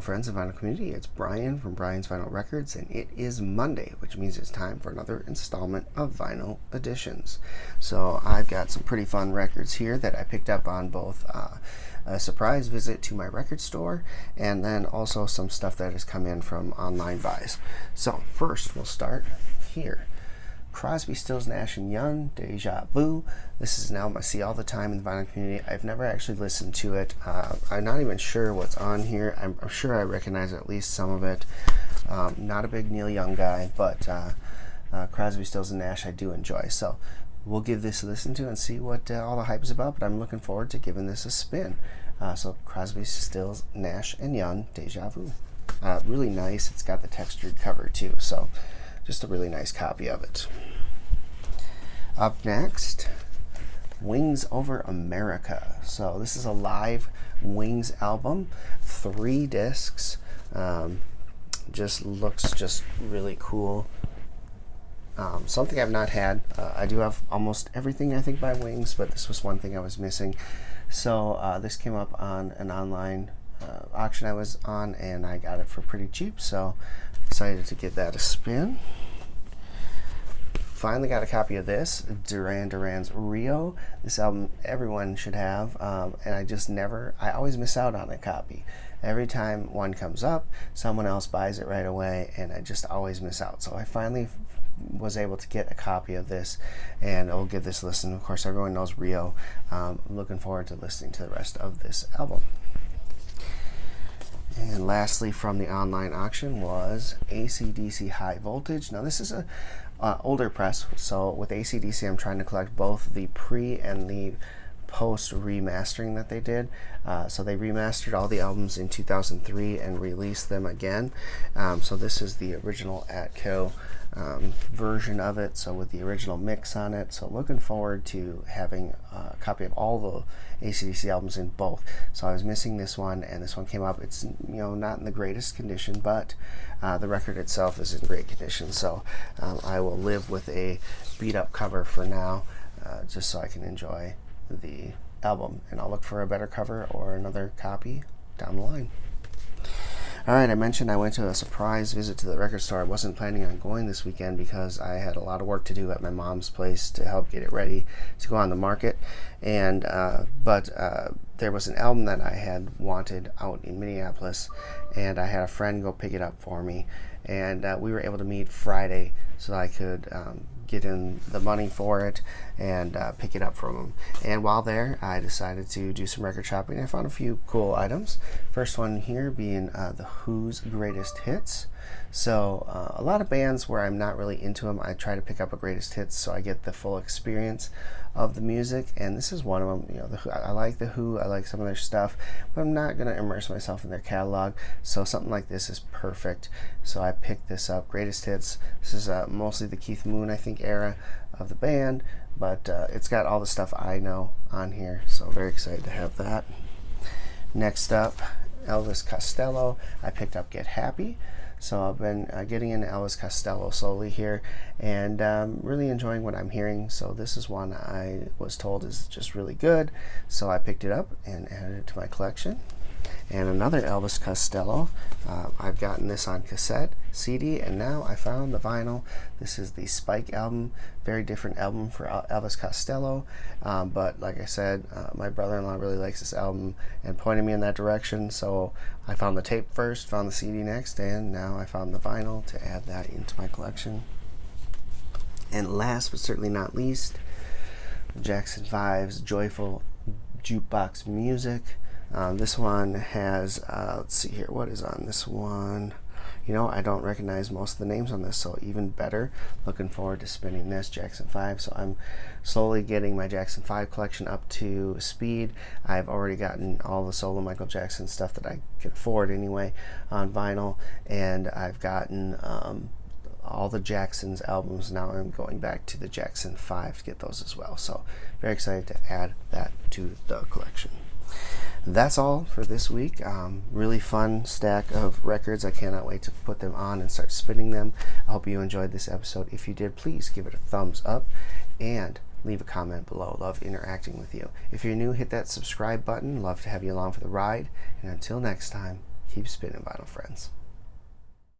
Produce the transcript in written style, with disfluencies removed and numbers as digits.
vinyl friends and vinyl community. It's Brian from Brian's Vinyl Records, and it is Monday, which means it's time for another installment of Vinyl Editions. So I've got some pretty fun records here that I picked up on both a surprise visit to my record store and then also some stuff that has come in from online buys. So first we'll start here. Crosby, Stills, Nash & Young, Deja Vu. This is an album I see all the time in the vinyl community. I've never actually listened to it. I'm not even sure what's on here. I'm sure I recognize at least some of it. Not a big Neil Young guy, but Crosby, Stills, and Nash I do enjoy. So we'll give this a listen to and see what all the hype is about, but I'm looking forward to giving this a spin. So Crosby, Stills, Nash & Young, Deja Vu. Really nice. It's got the textured cover too, so just a really nice copy of it. Up next, Wings Over America. So this is a live Wings album, 3 discs. Just looks just really cool. Something I've not had. I do have almost everything I think by Wings, but this was one thing I was missing. So this came up on an online auction I was on, and I got it for pretty cheap, so excited to give that a spin. Finally got a copy of this, Duran's Rio. This album everyone should have, and I always miss out on a copy. Every time one comes up, someone else buys it right away, and I just always miss out. So I finally was able to get a copy of this, and I'll give this a listen. Of course, everyone knows Rio. I'm looking forward to listening to the rest of this album. And lastly, from the online auction was AC/DC High Voltage. Now, this is a older press, so with AC/DC I'm trying to collect both the pre and the post remastering that they did. So they remastered all the albums in 2003 and released them again. So this is the original Atco version of it, so with the original mix on it. So looking forward to having a copy of all the AC/DC albums in both. So I was missing this one, and this one came up. It's not in the greatest condition, but the record itself is in great condition. So I will live with a beat up cover for now, just so I can enjoy the album, and I'll look for a better cover or another copy down the line. Alright, I mentioned I went to a surprise visit to the record store. I wasn't planning on going this weekend because I had a lot of work to do at my mom's place to help get it ready to go on the market. And but there was an album that I had wanted out in Minneapolis, and I had a friend go pick it up for me, and we were able to meet Friday so I could get in the money for it and pick it up from him. And while there, I decided to do some record shopping. I found a few cool items. First one here being the Who's Greatest Hits. So a lot of bands where I'm not really into them, I try to pick up a greatest hits so I get the full experience of the music, and this is one of them. I like the Who, I like some of their stuff, but I'm not going to immerse myself in their catalog, so something like this is perfect. So I picked this up, greatest hits. This is mostly the Keith Moon, I think, era of the band, but it's got all the stuff I know on here, so very excited to have that. Next up, Elvis Costello. I picked up Get Happy. So I've been getting into Elvis Costello slowly here, and really enjoying what I'm hearing. So this is one I was told is just really good, so I picked it up and added it to my collection. And another Elvis Costello. I've gotten this on cassette, CD, and now I found the vinyl. This is the Spike album. Very different album for Elvis Costello, but like I said, my brother-in-law really likes this album and pointed me in that direction, so I found the tape first, found the CD next, and now I found the vinyl to add that into my collection. And last but certainly not least, Jackson 5's Joyful Jukebox Music. This one has, let's see here, what is on this one? I don't recognize most of the names on this, so even better. Looking forward to spinning this, Jackson 5. So I'm slowly getting my Jackson 5 collection up to speed. I've already gotten all the solo Michael Jackson stuff that I could afford anyway on vinyl, and I've gotten all the Jackson's albums. Now I'm going back to the Jackson 5 to get those as well. So very excited to add that to the collection. That's all for this week. Really fun stack of records. I cannot wait to put them on and start spinning them. I hope you enjoyed this episode. If you did, please give it a thumbs up and leave a comment below. Love interacting with you. If you're new, hit that subscribe button. Love to have you along for the ride. And until next time, Keep spinning, vinyl friends.